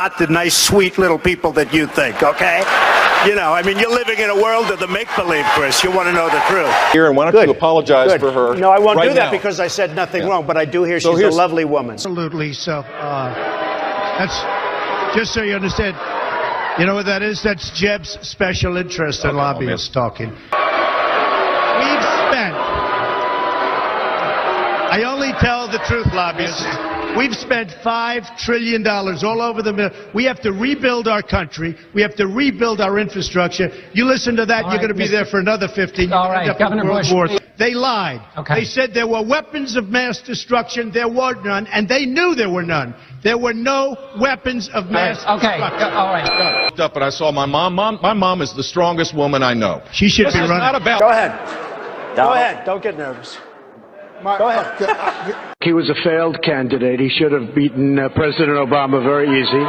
Not the nice, sweet little people that you think, okay? You know, I mean, you're living in a world of the make-believe, Chris. You want to know the truth. Here, and why don't you apologize for her? No, I won't right do that now. because I said nothing wrong, but I do hear she's a lovely woman. Absolutely. So, that's just so you understand. You know what that is? That's Jeb's special interest in lobbyists talking. We've spent, I only tell the truth, lobbyists. We've spent $5 trillion all over the middle. We have to rebuild our country. We have to rebuild our infrastructure. You listen to that, you're going to be there for another 15 years. All right, Governor Bush. They lied. Okay. They said there were weapons of mass destruction. There were none, and they knew there were none. There were no weapons of mass destruction. All right. I looked up and I saw my mom. My mom is the strongest woman I know. She should be running. Not about. Go ahead. Go ahead. Don't get nervous. Go ahead. He was a failed candidate. He should have beaten President Obama very easy.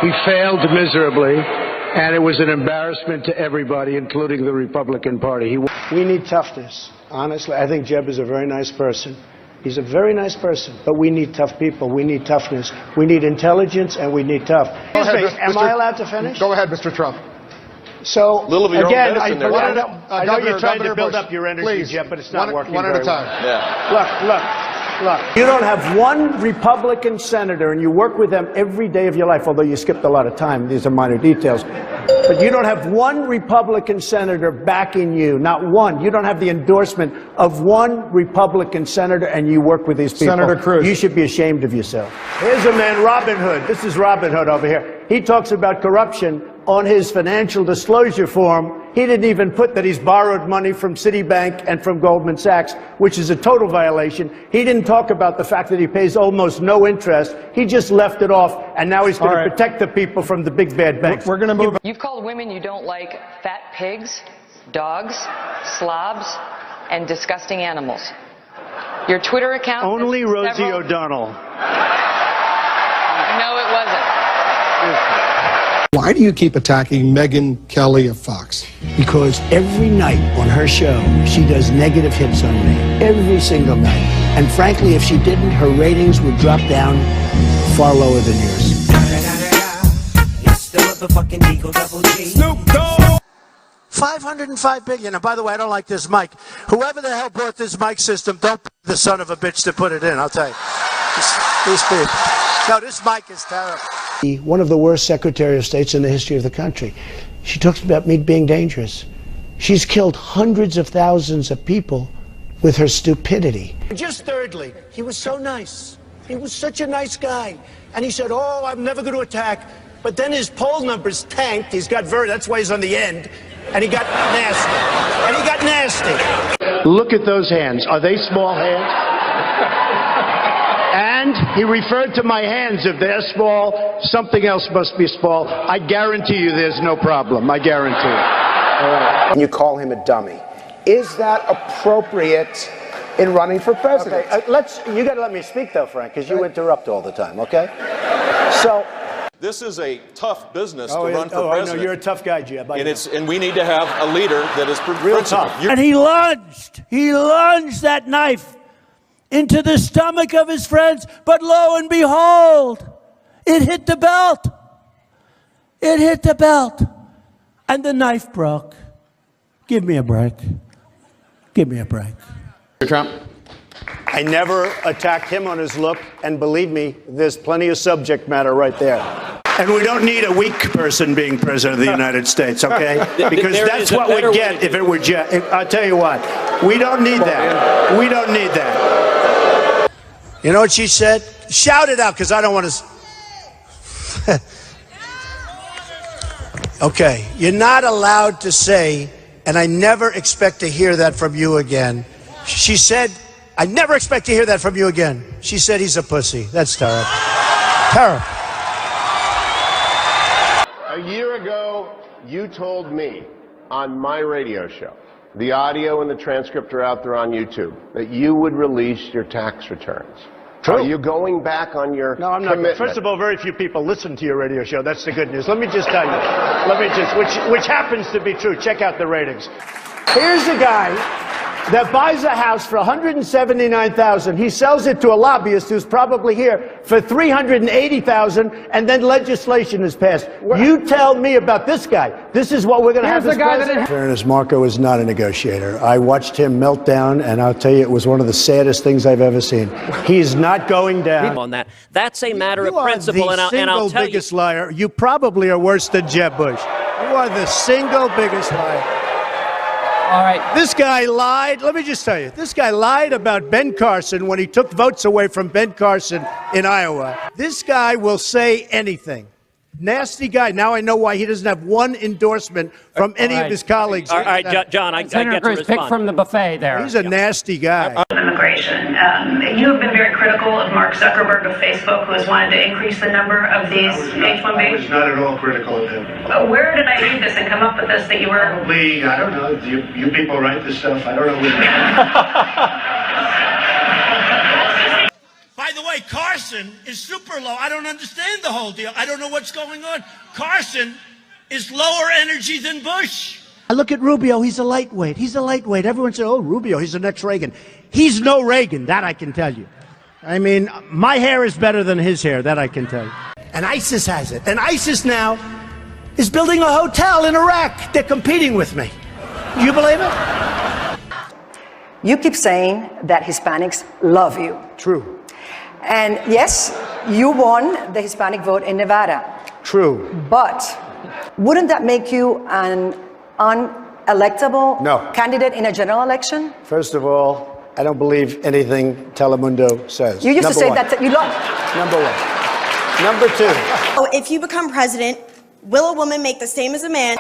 He failed miserably, and it was an embarrassment to everybody, including the Republican Party. We need toughness. Honestly, I think Jeb is a very nice person. He's a very nice person, but we need tough people. We need toughness. We need intelligence, and we need tough. Am I allowed to finish? Go ahead, Mr. Trump. So, again, I know you're trying to build up your energy, Jeb, but it's not working one at a time. Yeah. Look. You don't have one Republican senator, and you work with them every day of your life, although you skipped a lot of time. These are minor details. But you don't have one Republican senator backing you, not one. You don't have the endorsement of one Republican senator, and you work with these people. Senator Cruz. You should be ashamed of yourself. Here's a man, Robin Hood. This is Robin Hood over here. He talks about corruption on his financial disclosure form. He didn't even put that he's borrowed money from Citibank and from Goldman Sachs, which is a total violation. He didn't talk about the fact that he pays almost no interest. He just left it off, and now he's going to protect the people from the big bad banks. We're going to move. You've called women you don't like fat pigs, dogs, slobs, and disgusting animals. Your Twitter account... Only Rosie O'Donnell. No, it wasn't. Why do you keep attacking Megyn Kelly of Fox? Because every night on her show, she does negative hits on me. Every single night. And frankly, if she didn't, her ratings would drop down far lower than yours. Snoop Dogg! 505 billion. And by the way, I don't like this mic. Whoever the hell bought this mic system, don't be the son of a bitch to put it in, I'll tell you. These people. No, this mic is terrible. One of the worst Secretary of States in the history of the country. She talks about me being dangerous. She's killed hundreds of thousands of people with her stupidity. Just thirdly, he was so nice. He was such a nice guy. And he said, oh, I'm never going to attack. But then his poll numbers tanked. That's why he's on the end. And he got nasty. Look at those hands. Are they small hands? And he referred to my hands. If they're small, something else must be small. I guarantee you there's no problem. I guarantee it. All right. And you call him a dummy. Is that appropriate in running for president? Okay, you got to let me speak, though, Frank, because you interrupt all the time, okay? So... This is a tough business to run for president. I know, you're a tough guy, Jeb. And we need to have a leader that is real tough. And he lunged that knife into the stomach of his friends, but lo and behold, it hit the belt. It hit the belt, and the knife broke. Give me a break. Give me a break. Mr. Trump. I never attacked him on his look, and believe me, there's plenty of subject matter right there. And we don't need a weak person being president of the United States, okay? Because that's what we'd get if it were I'll tell you what, we don't need that. We don't need that. You know what she said? Shout it out, because I don't want to... Okay, you're not allowed to say, and I never expect to hear that from you again. She said... I never expect to hear that from you again. She said he's a pussy. That's terrible. Terrible. A year ago, you told me on my radio show, the audio and the transcript are out there on YouTube, that you would release your tax returns. True. Are you going back on your No, I'm not. commitment? First of all, very few people listen to your radio show. That's the good news. Let me just tell you. Which happens to be true. Check out the ratings. Here's a guy that buys a house for $179,000. He sells it to a lobbyist who's probably here for $380,000, and then legislation is passed. You tell me about this guy. This is what we're going to have as president. In fairness, Marco is not a negotiator. I watched him melt down, and I'll tell you, it was one of the saddest things I've ever seen. He's not going down. On that, that's a matter of principle, and I'll tell you. You are the single biggest liar. You probably are worse than Jeb Bush. You are the single biggest liar. All right. This guy lied. Let me just tell you, this guy lied about Ben Carson when he took votes away from Ben Carson in Iowa. This guy will say anything. Nasty guy. Now I know why he doesn't have one endorsement from any of his colleagues. All right, John, I get to respond. Pick from the buffet there. He's a nasty guy. Immigration. You have been very critical of Mark Zuckerberg of Facebook, who has wanted to increase the number of these H-1Bs. I was not at all critical of him. Where did I read this and come up with this that you were? Probably, I don't know. You people write this stuff. I don't know. By the way, Carson is super low. I don't understand the whole deal. I don't know what's going on. Carson is lower energy than Bush. I look at Rubio. He's a lightweight. He's a lightweight. Everyone said, oh, Rubio, he's the next Reagan. He's no Reagan. That I can tell you. I mean, my hair is better than his hair. That I can tell you. And ISIS has it. And ISIS now is building a hotel in Iraq. They're competing with me. Do you believe it? You keep saying that Hispanics love you. True. And yes, you won the Hispanic vote in Nevada. True. But wouldn't that make you an unelectable candidate in a general election? First of all, I don't believe anything Telemundo says. You used to say that you love. Number one. Number two. Oh, if you become president, will a woman make the same as a man?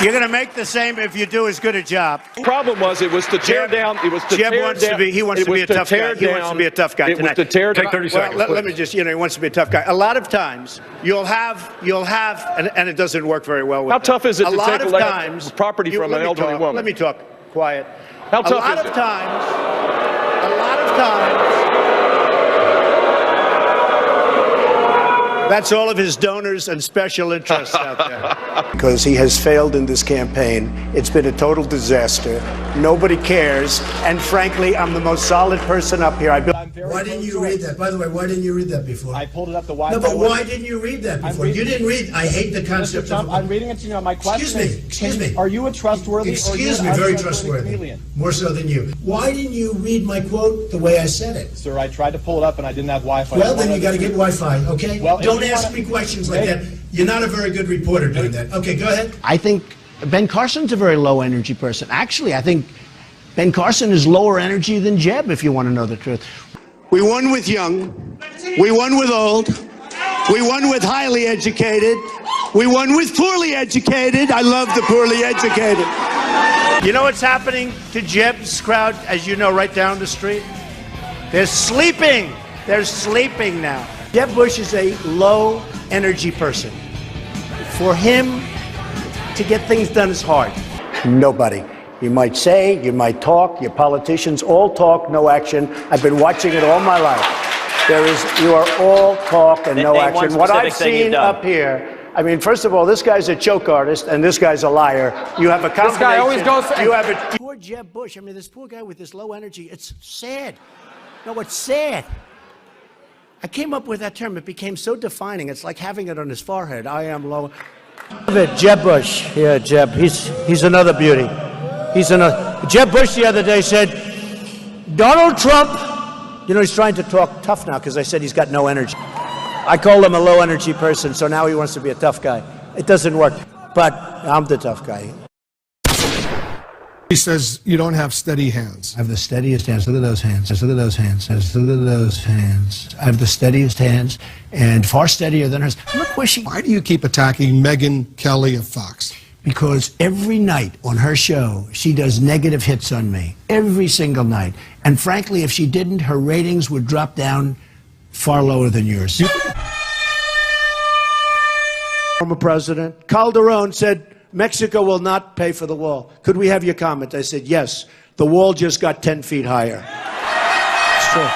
You're going to make the same if you do as good a job. The problem was it was to tear down. It was to Jeb tear wants down. to be. He wants to be a tough guy. He wants to be a tough guy tonight. It was to tear down. Take 30 seconds. Let me just. He wants to be a tough guy. A lot of times you'll have, and it doesn't work very well with. How tough is it to take property from an elderly woman? Let me talk. Quiet. How tough is it? A lot of times. That's all of his donors and special interests out there. Because he has failed in this campaign. It's been a total disaster. Nobody cares. And frankly, I'm the most solid person up here. Why didn't you read that? By the way, why didn't you read that before? I pulled it up the Wi-Fi. No, but why didn't you read that before? You didn't read. I hate the concept of. I'm reading it to you. My question Excuse me. Are you a trustworthy? Excuse me, very trustworthy. More so than you. Why didn't you read my quote the way I said it? Sir, I tried to pull it up and I didn't have Wi-Fi. Well, then you got to get Wi-Fi, okay? Well, don't ask me questions like that. You're not a very good reporter doing that. Okay, go ahead. I think Ben Carson's a very low energy person. Actually, I think Ben Carson is lower energy than Jeb, if you want to know the truth. We won with young. We won with old. We won with highly educated. We won with poorly educated. I love the poorly educated. You know what's happening to Jeb's crowd, as you know, right down the street? They're sleeping. They're sleeping now. Jeb Bush is a low energy person. For him to get things done is hard. Nobody. You might say, you might talk, your politicians all talk, no action. I've been watching it all my life. You are all talk and no action. What I've seen up here, I mean, first of all, this guy's a choke artist and this guy's a liar. You have a combination. This guy always goes. Poor Jeb Bush. I mean, this poor guy with this low energy. It's sad. No, it's sad. I came up with that term. It became so defining. It's like having it on his forehead. I am low. Jeb Bush. Yeah, Jeb. He's another beauty. Jeb Bush the other day said, Donald Trump, you know, he's trying to talk tough now because I said he's got no energy. I call him a low energy person, so now he wants to be a tough guy. It doesn't work, but I'm the tough guy. He says you don't have steady hands. I have the steadiest hands. Look at those hands. Look at those hands. Look at those hands. I have the steadiest hands and far steadier than hers. Look where Why do you keep attacking Megyn Kelly of Fox? Because every night on her show, she does negative hits on me. Every single night. And frankly, if she didn't, her ratings would drop down far lower than yours. Former president Calderon said, Mexico will not pay for the wall. Could we have your comment? I said, yes. The wall just got 10 feet higher. It's true.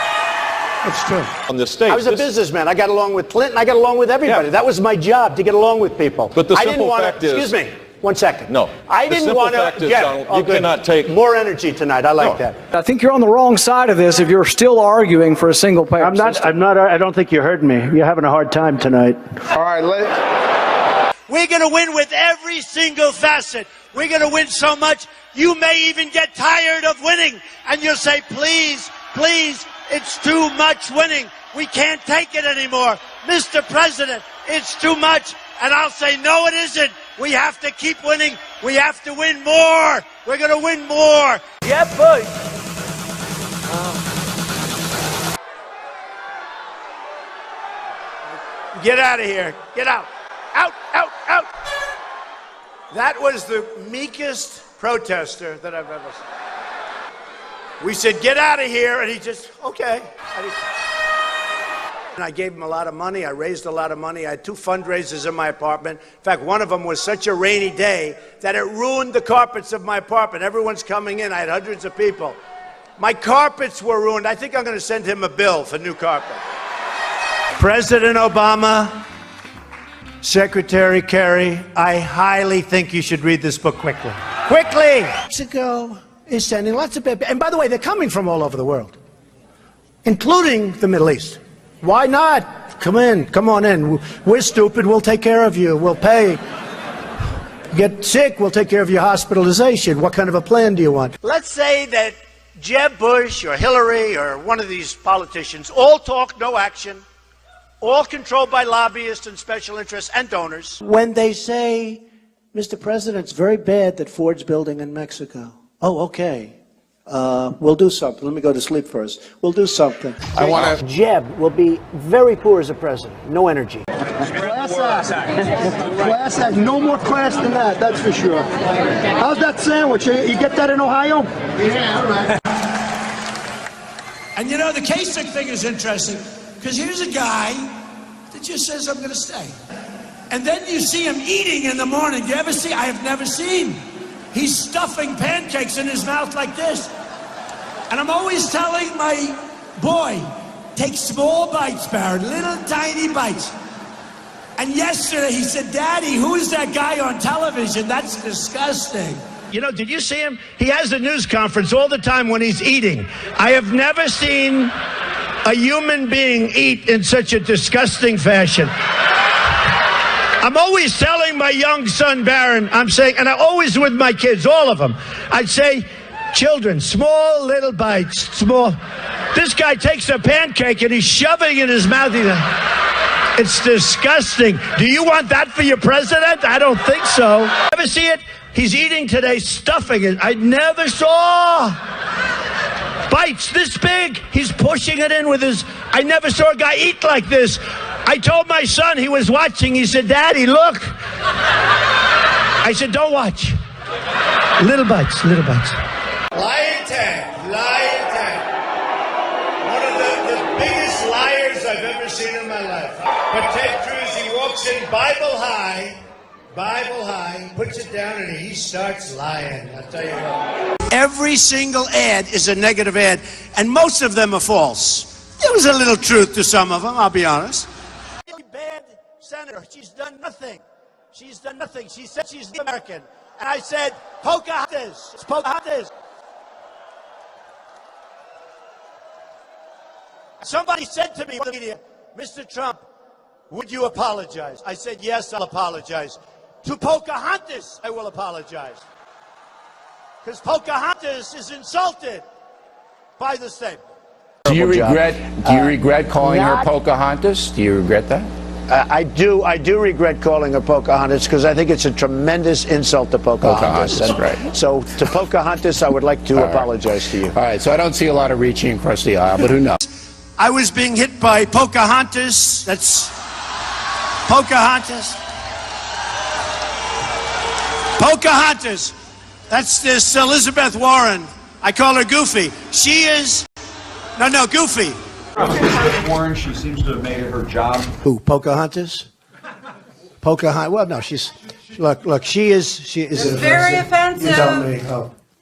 It's true. On the state, I was a businessman. I got along with Clinton. I got along with everybody. Yeah. That was my job, to get along with people. But the I simple didn't want fact to, is, excuse me. 1 second. No. I The didn't simple want fact to. is, Donald, you cannot take more energy tonight. I like that. I think you're on the wrong side of this if you're still arguing for a single-payer system. I don't think you heard me. You're having a hard time tonight. All right, We're going to win with every single facet. We're going to win so much, you may even get tired of winning. And you'll say, please, please, it's too much winning. We can't take it anymore. Mr. President, it's too much. And I'll say, no, it isn't. We have to keep winning. We have to win more. We're going to win more. Yeah, Bush. Get out of here. Get out. Out, out, out. That was the meekest protester that I've ever seen. We said, get out of here, and he just, okay. And I gave him a lot of money. I raised a lot of money. I had 2 fundraisers in my apartment. In fact, one of them was such a rainy day that it ruined the carpets of my apartment. Everyone's coming in. I had hundreds of people. My carpets were ruined. I think I'm going to send him a bill for new carpet. President Obama, Secretary Kerry, I highly think you should read this book quickly. Quickly! Mexico is sending lots of people. And by the way, they're coming from all over the world, including the Middle East. Why not? Come in. Come on in. We're stupid. We'll take care of you. We'll pay. Get sick. We'll take care of your hospitalization. What kind of a plan do you want? Let's say that Jeb Bush or Hillary or one of these politicians all talk, no action, all controlled by lobbyists and special interests and donors. When they say, Mr. President, it's very bad that Ford's building in Mexico. Oh, okay. We'll do something. Let me go to sleep first. We'll do something. I want to. Jeb will be very poor as a president. No energy. Class act. No more class than that, that's for sure. How's that sandwich? You get that in Ohio? Yeah, all right. And you know, the Khizr thing is interesting, because here's a guy that just says, I'm going to stay. And then you see him eating in the morning. Do you ever see? I have never seen. He's stuffing pancakes in his mouth like this. And I'm always telling my boy, take small bites, Barrett, little tiny bites. And yesterday he said, Daddy, who is that guy on television? That's disgusting. You know, did you see him? He has a news conference all the time when he's eating. I have never seen a human being eat in such a disgusting fashion. I'm always telling my young son, Barron, I'm saying, and I always with my kids, all of them, I'd say, children, small little bites, small. This guy takes a pancake and he's shoving it in his mouth. It's disgusting. Do you want that for your president? I don't think so. Ever see it? He's eating today, stuffing it. I never saw bites this big. He's pushing it in with his, I never saw a guy eat like this. I told my son, he was watching, he said, Daddy, look. I said, don't watch. Little bites, little bites. Lion tag, lion tag. One of the biggest liars I've ever seen in my life. But Ted Cruz, he walks in Bible high, puts it down and he starts lying. I'll tell you what. Every single ad is a negative ad, and most of them are false. There was a little truth to some of them, I'll be honest. Bad senator. She's done nothing. She's done nothing. She said she's American. And I said, Pocahontas. It's Pocahontas. Somebody said to me in the media, Mr. Trump, would you apologize? I said, yes, I'll apologize. To Pocahontas, I will apologize. Because Pocahontas is insulted by the state. Do you regret calling her Pocahontas? Do you regret that? I do regret calling her Pocahontas because I think it's a tremendous insult to Pocahontas. Right. So to Pocahontas, I would like to apologize to you. All right, so I don't see a lot of reaching across the aisle, but who knows? I was being hit by Pocahontas. That's Pocahontas. Pocahontas. That's this Elizabeth Warren. I call her Goofy. She is... No, Goofy. Warren, she seems to have made it her job. Who, Pocahontas? Pocahontas. Well, no, she's. Look. She is. It's very offensive. You tell me.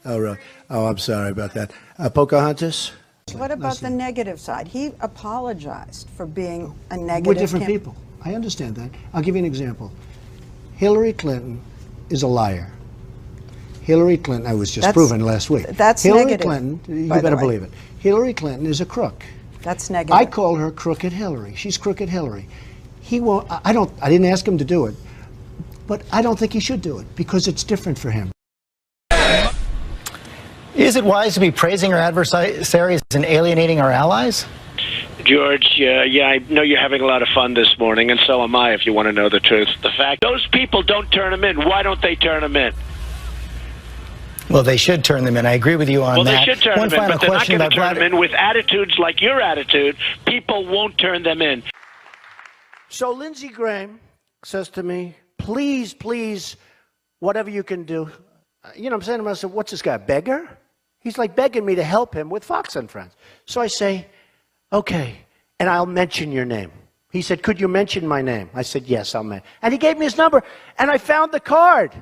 Oh, really? Oh, I'm sorry about that. Pocahontas. What about the negative side? He apologized for being a negative. We're different people. I understand that. I'll give you an example. Hillary Clinton is a liar. Hillary Clinton, I was just That's- proven last week. that's Hillary negative, Clinton, you by the better way. believe it. Hillary Clinton is a crook. That's negative. I call her Crooked Hillary. She's Crooked Hillary. He won't. I didn't ask him to do it, but I don't think he should do it because it's different for him. Is it wise to be praising our adversaries and alienating our allies? George, yeah, I know you're having a lot of fun this morning, and so am I, if you want to know the truth. The fact, those people don't turn them in. Why don't they turn them in? Well, they should turn them in. I agree with you on Well, that. they should turn One them in, final but they're not question going to about turn them in with attitudes like your attitude. People won't turn them in. So Lindsey Graham says to me, please, please, whatever you can do. You know what I'm saying to myself, what's this guy, a beggar? He's like begging me to help him with Fox and Friends. So I say, okay, and I'll mention your name. He said, could you mention my name? I said, yes, I'll mention. And he gave me his number, and I found the card.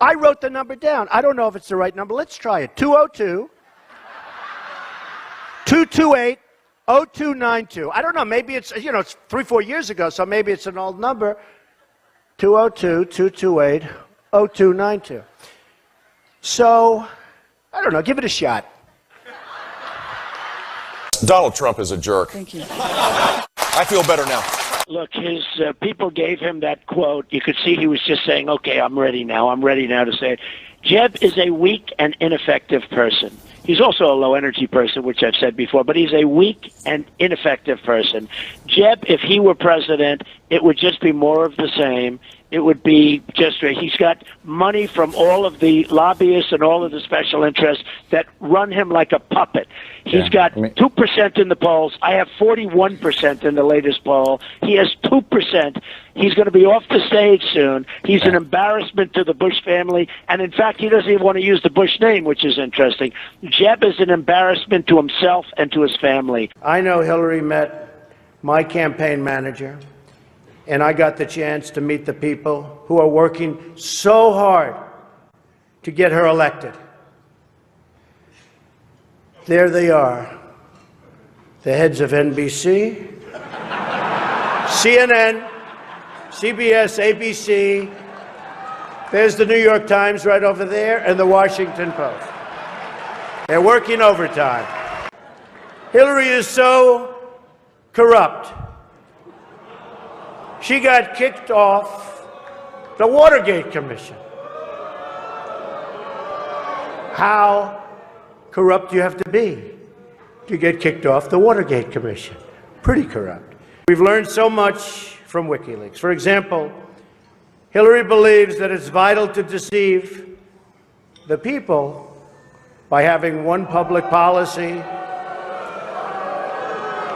I wrote the number down. I don't know if it's the right number. Let's try it. 202-228-0292. I don't know. Maybe it's, you know, it's 3-4 years ago, so maybe it's an old number. 202-228-0292. So, I don't know. Give it a shot. Donald Trump is a jerk. Thank you. I feel better now. Look, his people gave him that quote. You could see he was just saying, okay, I'm ready now. I'm ready now to say it. Jeb is a weak and ineffective person. He's also a low-energy person, which I've said before, but he's a weak and ineffective person. Jeb, if he were president, it would just be more of the same. It would be just, he's got money from all of the lobbyists and all of the special interests that run him like a puppet. He's got 2% in the polls. I have 41% in the latest poll. He has 2%. He's going to be off the stage soon. He's an embarrassment to the Bush family. And in fact, he doesn't even want to use the Bush name, which is interesting. Jeb is an embarrassment to himself and to his family. I know Hillary met my campaign manager, and I got the chance to meet the people who are working so hard to get her elected. There they are, the heads of NBC, CNN, CBS, ABC. There's the New York Times right over there, and the Washington Post. They're working overtime. Hillary is so corrupt. She got kicked off the Watergate Commission. How corrupt do you have to be to get kicked off the Watergate Commission? Pretty corrupt. We've learned so much from WikiLeaks. For example, Hillary believes that it's vital to deceive the people by having one public policy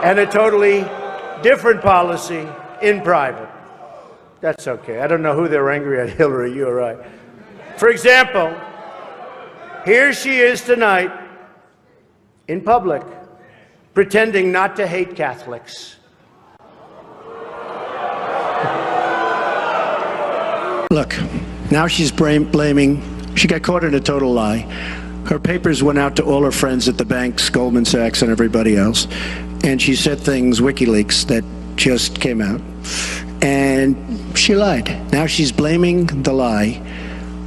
and a totally different policy in private. That's okay. I don't know who they're angry at, Hillary. You're right. For example, here she is tonight in public pretending not to hate Catholics. Look, now she's blaming, she got caught in a total lie. Her papers went out to all her friends at the banks, Goldman Sachs and everybody else, and she said things, WikiLeaks, that just came out, and she lied. Now she's blaming the lie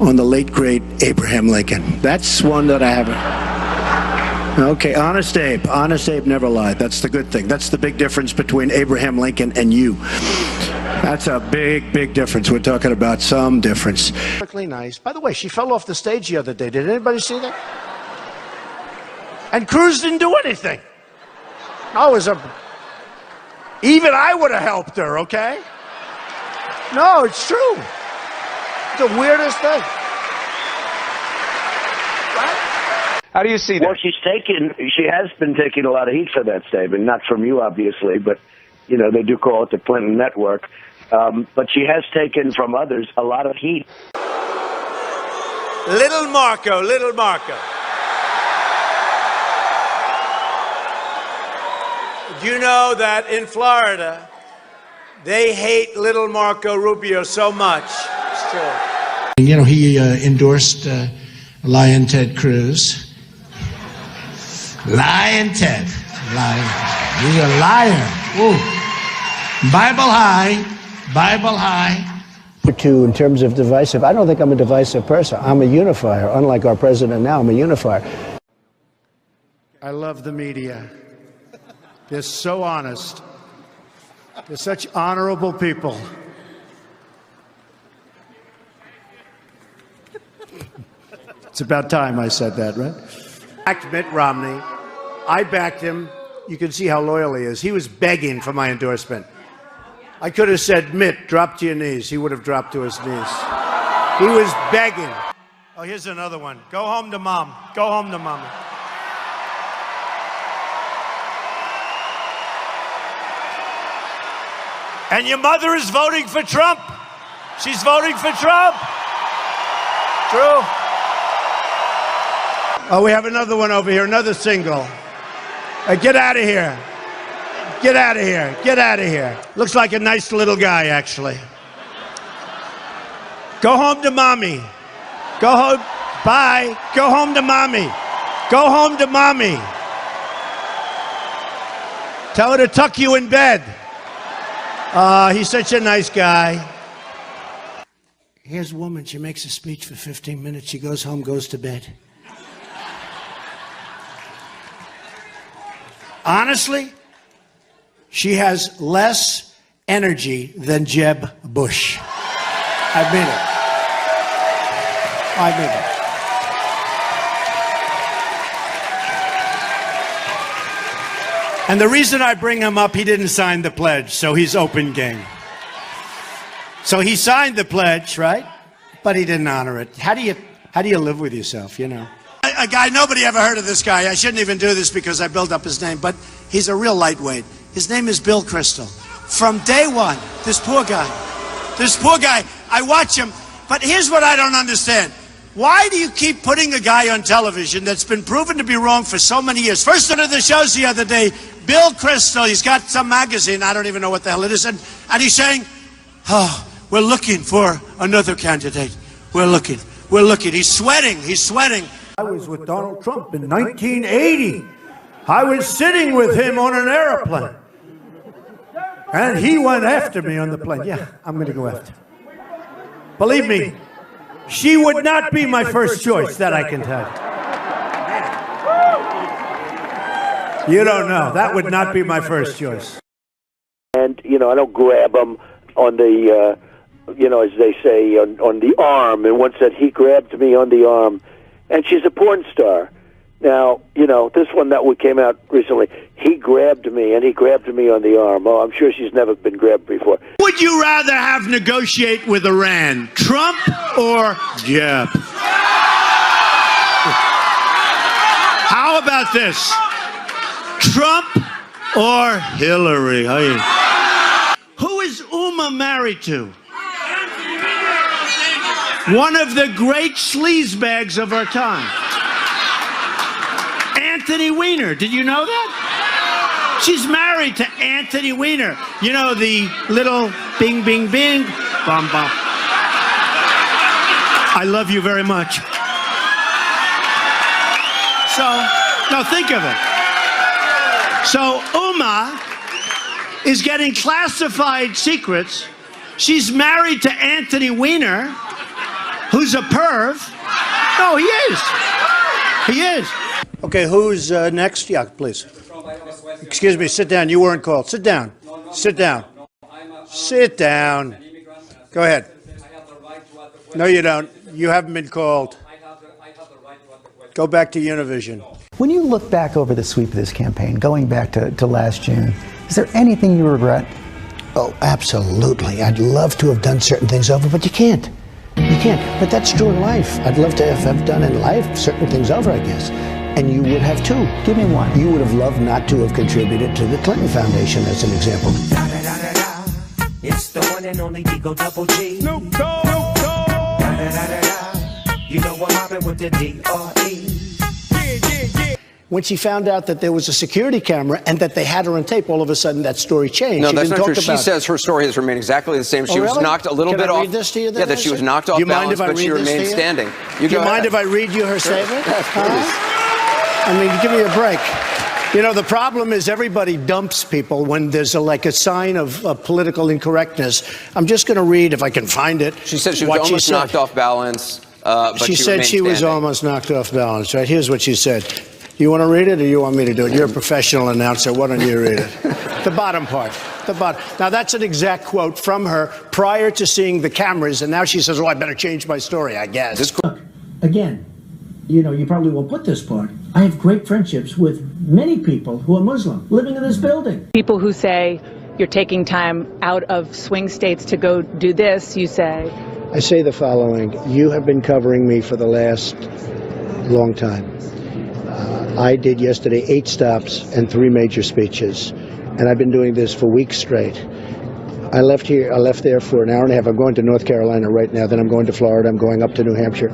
on the late, great Abraham Lincoln. That's one that I haven't. Okay, Honest Abe. Honest Abe never lied. That's the good thing. That's the big difference between Abraham Lincoln and you. That's a big, big difference. We're talking about some difference. Perfectly nice. By the way, she fell off the stage the other day. Did anybody see that? And Cruz didn't do anything. Even I would have helped her, okay? No, it's true. It's the weirdest thing. How do you see that? Well, she has been taking a lot of heat for that statement, not from you, obviously, but, you know, they do call it the Clinton network. But she has taken from others a lot of heat. Little Marco. Do you know that in Florida, they hate little Marco Rubio so much? It's true. You know, he endorsed Lion Ted Cruz. Lion Ted. He's a liar. Ooh. Bible high. Two, in terms of divisive, I don't think I'm a divisive person. I'm a unifier. Unlike our president now, I'm a unifier. I love the media. They're so honest. They're such honorable people. It's about time I said that, right? Backed Mitt Romney. I backed him. You can see how loyal he is. He was begging for my endorsement. I could have said, Mitt, drop to your knees. He would have dropped to his knees. He was begging. Oh, here's another one. Go home to mom. Go home to mama. And your mother is voting for Trump. She's voting for Trump. True. Oh, we have another one over here, another single. Get out of here. Get out of here. Get out of here. Looks like a nice little guy, actually. Go home to mommy. Go home. Bye. Go home to mommy. Go home to mommy. Tell her to tuck you in bed. He's such a nice guy. Here's a woman. She makes a speech for 15 minutes. She goes home, goes to bed. Honestly, she has less energy than Jeb Bush. I admit it. I admit it. And the reason I bring him up, he didn't sign the pledge, so he's open game. So he signed the pledge, right? But he didn't honor it. How do you live with yourself, you know? A guy, nobody ever heard of this guy. I shouldn't even do this because I built up his name, but he's a real lightweight. His name is Bill Kristol. From day one, this poor guy, I watch him, but here's what I don't understand. Why do you keep putting a guy on television that's been proven to be wrong for so many years? First one of the shows the other day, Bill Kristol, he's got some magazine, I don't even know what the hell it is, and he's saying, oh, we're looking for another candidate. We're looking. He's sweating. I was with Donald Trump in 1980. I was sitting with him on an airplane. And he went after me on the plane. Yeah, I'm going to go after him. Believe me, she would not be my first choice, that I can tell you. You don't know. That would not be my first choice. And, you know, I don't grab him on the, you know, as they say, on the arm. And once that he grabbed me on the arm. And she's a porn star. Now, you know, this one that came out recently, he grabbed me, and he grabbed me on the arm. Oh, I'm sure she's never been grabbed before. Would you rather have negotiate with Iran, Trump or Jeb? How about this? Trump or Hillary? Who is Uma married to? One of the great sleazebags of our time. Anthony Weiner. Did you know that? She's married to Anthony Weiner. You know, the little bing, bing, bing, bum, bum. I love you very much. So, now think of it. So, Uma is getting classified secrets. She's married to Anthony Weiner, who's a perv. No, he is. He is. Okay, who's next? Yeah, please. Excuse me, sit down. You weren't called. Sit down. Sit down. Sit down. Go ahead. No, you don't. You haven't been called. Go back to Univision. When you look back over the sweep of this campaign, going back to last June, is there anything you regret? Oh, absolutely. I'd love to have done certain things over, but you can't. You can't. But that's true in life. I'd love to have done in life certain things over, I guess. And you would have too. Give me one. You would have loved not to have contributed to the Clinton Foundation, as an example. It's the one and only Digo Double G. Snoop Dogg. You know I'm mobbing with the D.R.E. When she found out that there was a security camera and that they had her on tape, all of a sudden that story changed. No, she that's didn't not true. talk She about says her story has remained exactly the same. She was really? knocked a little Can bit I off. read this to you then, Yeah, that she was knocked off balance, but she remained standing. You Do you go mind ahead. if I read you her statement? Yes, please. I mean, give me a break. You know, the problem is everybody dumps people when there's a sign of political incorrectness. I'm just going to read, if I can find it. She said she was almost knocked off balance. But she said she was almost knocked off balance, right? Here's what she said. You want to read it or you want me to do it? You're a professional announcer. Why don't you read it? The bottom part. The bottom. Now, that's an exact quote from her prior to seeing the cameras, and now she says, oh, I better change my story, I guess. Again, you know, you probably won't put this part. I have great friendships with many people who are Muslim living in this building. People who say you're taking time out of swing states to go do this, you say. I say the following. You have been covering me for the last long time. I did yesterday 8 stops and 3 major speeches, and I've been doing this for weeks straight. I left there for an hour and a half. I'm going to North Carolina right now, then I'm going to Florida, I'm going up to New Hampshire.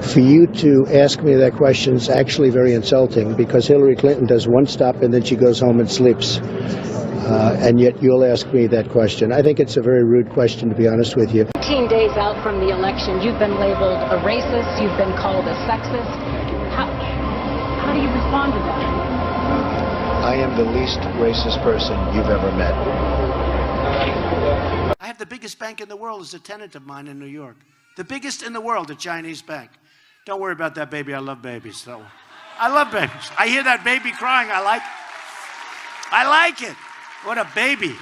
For you to ask me that question is actually very insulting, because Hillary Clinton does 1 stop and then she goes home and sleeps. And yet you'll ask me that question. I think it's a very rude question, to be honest with you. 15 days out from the election, you've been labeled a racist, you've been called a sexist. How do you respond to that? I am the least racist person you've ever met. I have the biggest bank in the world as a tenant of mine in New York. The biggest in the world, a Chinese bank. Don't worry about that baby. I love babies. So I love babies. I hear that baby crying. I like it. What a baby.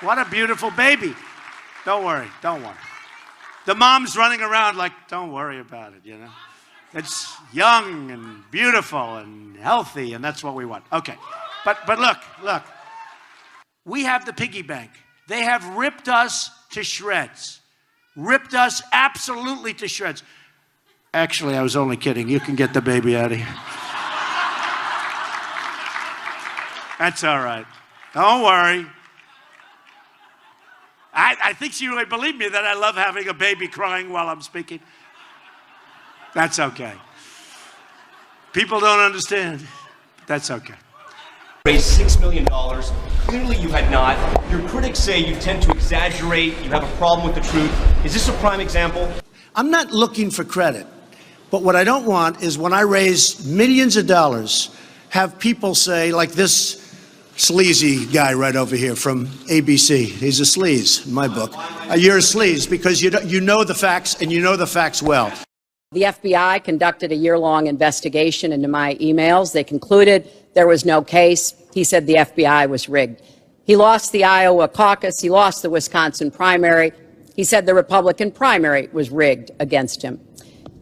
What a beautiful baby. Don't worry. Don't worry. The mom's running around like, don't worry about it, you know. It's young and beautiful and healthy, and that's what we want. Okay. But look. We have the piggy bank. They have ripped us to shreds. Ripped us absolutely to shreds. Actually, I was only kidding. You can get the baby out of here. That's all right. Don't worry. I think she really believed me that I love having a baby crying while I'm speaking. That's okay. People don't understand. But that's okay. Raised $6 million. Clearly you had not. Your critics say you tend to exaggerate, you have a problem with the truth. Is this a prime example? I'm not looking for credit. But what I don't want is when I raise millions of dollars, have people say, like this sleazy guy right over here from ABC. He's a sleaze in my book. You're a sleaze because you know the facts, and you know the facts well. The FBI conducted a year-long investigation into my emails. They concluded there was no case. He said the FBI was rigged. He lost the Iowa caucus. He lost the Wisconsin primary. He said the Republican primary was rigged against him.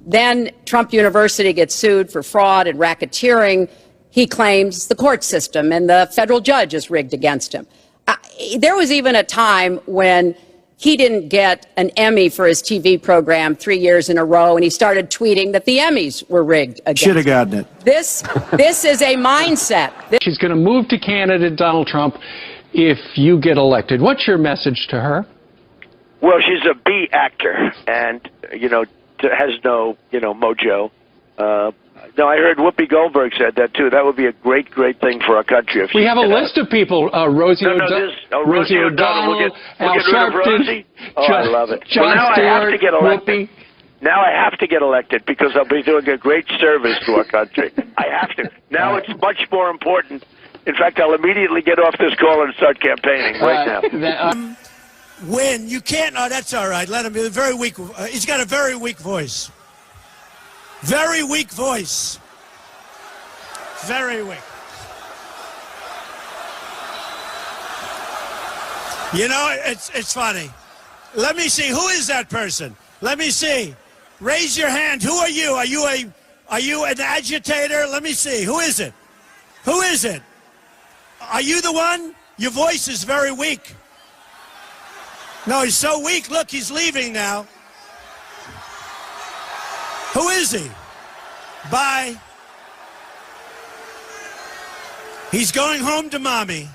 Then Trump University gets sued for fraud and racketeering. He claims the court system and the federal judge is rigged against him. There was even a time when he didn't get an Emmy for his TV program 3 years in a row, and he started tweeting that the Emmys were rigged against him. Should have gotten it. This is a mindset. She's going to move to candidate Donald Trump if you get elected. What's your message to her? Well, she's a B actor, and has no mojo. No, I heard Whoopi Goldberg said that too. That would be a great thing for our country. If we have a list of people: Rosie O'Donnell, Al Sharpton, I love it. Jon now Stewart, I have to get elected. Whoopi. Now I have to get elected because I'll be doing a great service to our country. I have to. Now it's much more important. In fact, I'll immediately get off this call and start campaigning right now. When you can't, that's all right. Let him be very weak. He's got a very weak voice. Very weak voice. Very weak. You know, it's funny. Let me see. Who is that person? Let me see. Raise your hand. Who are you? Are you an agitator? Let me see. Who is it? Who is it? Are you the one? Your voice is very weak. No, he's so weak. Look, he's leaving now. Who is he? Bye. He's going home to mommy.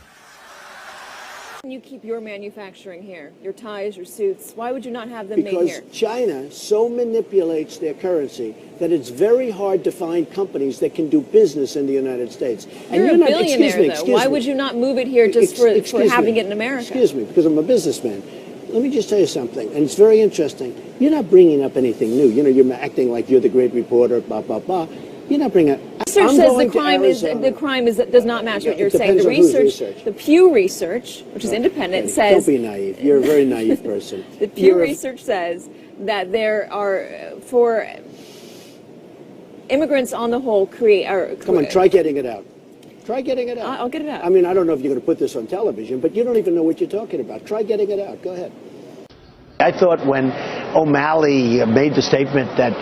You keep your manufacturing here, your ties, your suits. Why would you not have them made here? Because China so manipulates their currency that it's very hard to find companies that can do business in the United States. You're a billionaire, though. Why would you not move it here just for having it in America? Excuse me, because I'm a businessman. Let me just tell you something, and it's very interesting. You're not bringing up anything new. You're acting like you're the great reporter, blah, blah, blah. You're not bringing. Research says the crime does not match what you're saying. The research, the Pew Research, which is independent, says. Don't be naive. You're a very naive person. The Pew Research says that there are for immigrants on the whole Come on, try getting it out. Try getting it out. I'll get it out. I mean, I don't know if you're going to put this on television, but you don't even know what you're talking about. Try getting it out. Go ahead. I thought when O'Malley made the statement that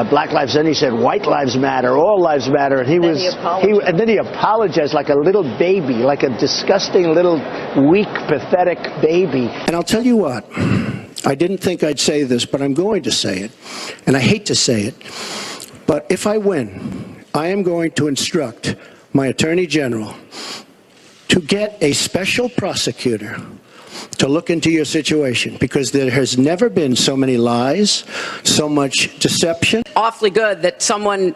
Black Lives Matter, he said white lives matter, all lives matter, and and then he apologized like a little baby, like a disgusting little weak, pathetic baby. And I'll tell you what, I didn't think I'd say this, but I'm going to say it, and I hate to say it, but if I win, I am going to instruct my Attorney General to get a special prosecutor to look into your situation, because there has never been so many lies, so much deception. Awfully good that someone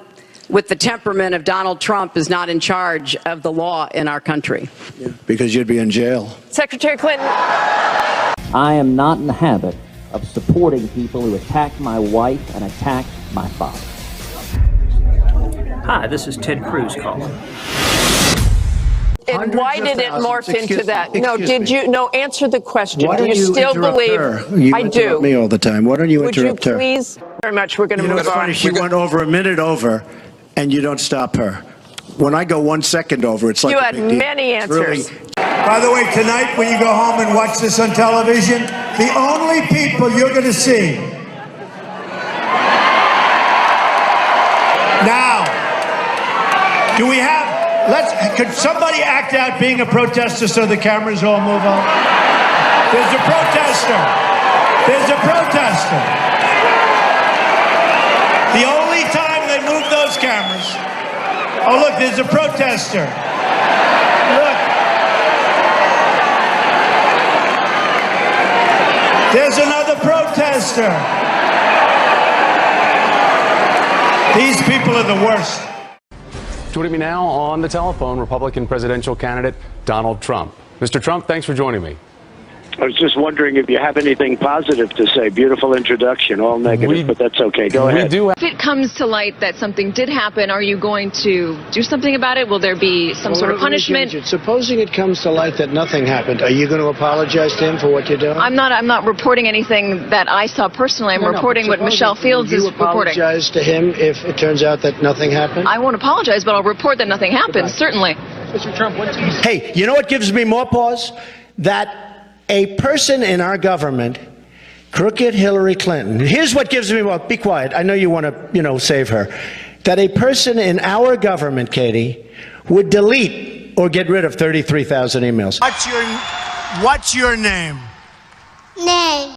with the temperament of Donald Trump is not in charge of the law in our country. Yeah, because you'd be in jail. Secretary Clinton. I am not in the habit of supporting people who attack my wife and attack my father. Hi, this is Ted Cruz calling. And why did it morph into that? Answer the question. Why Do don't you still believe? You I do. interrupt me all the time. Why don't you Would you interrupt her? please? Very much. We're going to move It's funny, on. she went over a minute over, and you don't stop her. When I go 1 second over, it's like You a had big deal. many It's answers. By the way, tonight when you go home and watch this on television, the only people you're going to see. Now, do we have, could somebody act out being a protester so the cameras all move on? There's a protester. There's a protester. The only time they move those cameras. Oh, look, there's a protester. Look. There's another protester. These people are the worst. Joining me now on the telephone, Republican presidential candidate Donald Trump. Mr. Trump, thanks for joining me. I was just wondering if you have anything positive to say. Beautiful introduction, all negative, but that's okay. Go ahead. If it comes to light that something did happen, are you going to do something about it? Will there be some sort of punishment? Supposing it comes to light that nothing happened, are you going to apologize to him for what you're doing? I'm not reporting anything that I saw personally. I'm reporting what Michelle Fields is reporting. Apologize to him if it turns out that nothing happened? I won't apologize, but I'll report that nothing happened, certainly. Mr. Trump, what do you say? Hey, you know what gives me more pause? That a person in our government, crooked Hillary Clinton, here's what gives me more, be quiet, I know you want to, save her, that a person in our government, Katie, would delete or get rid of 33,000 emails. What's your name? Nay.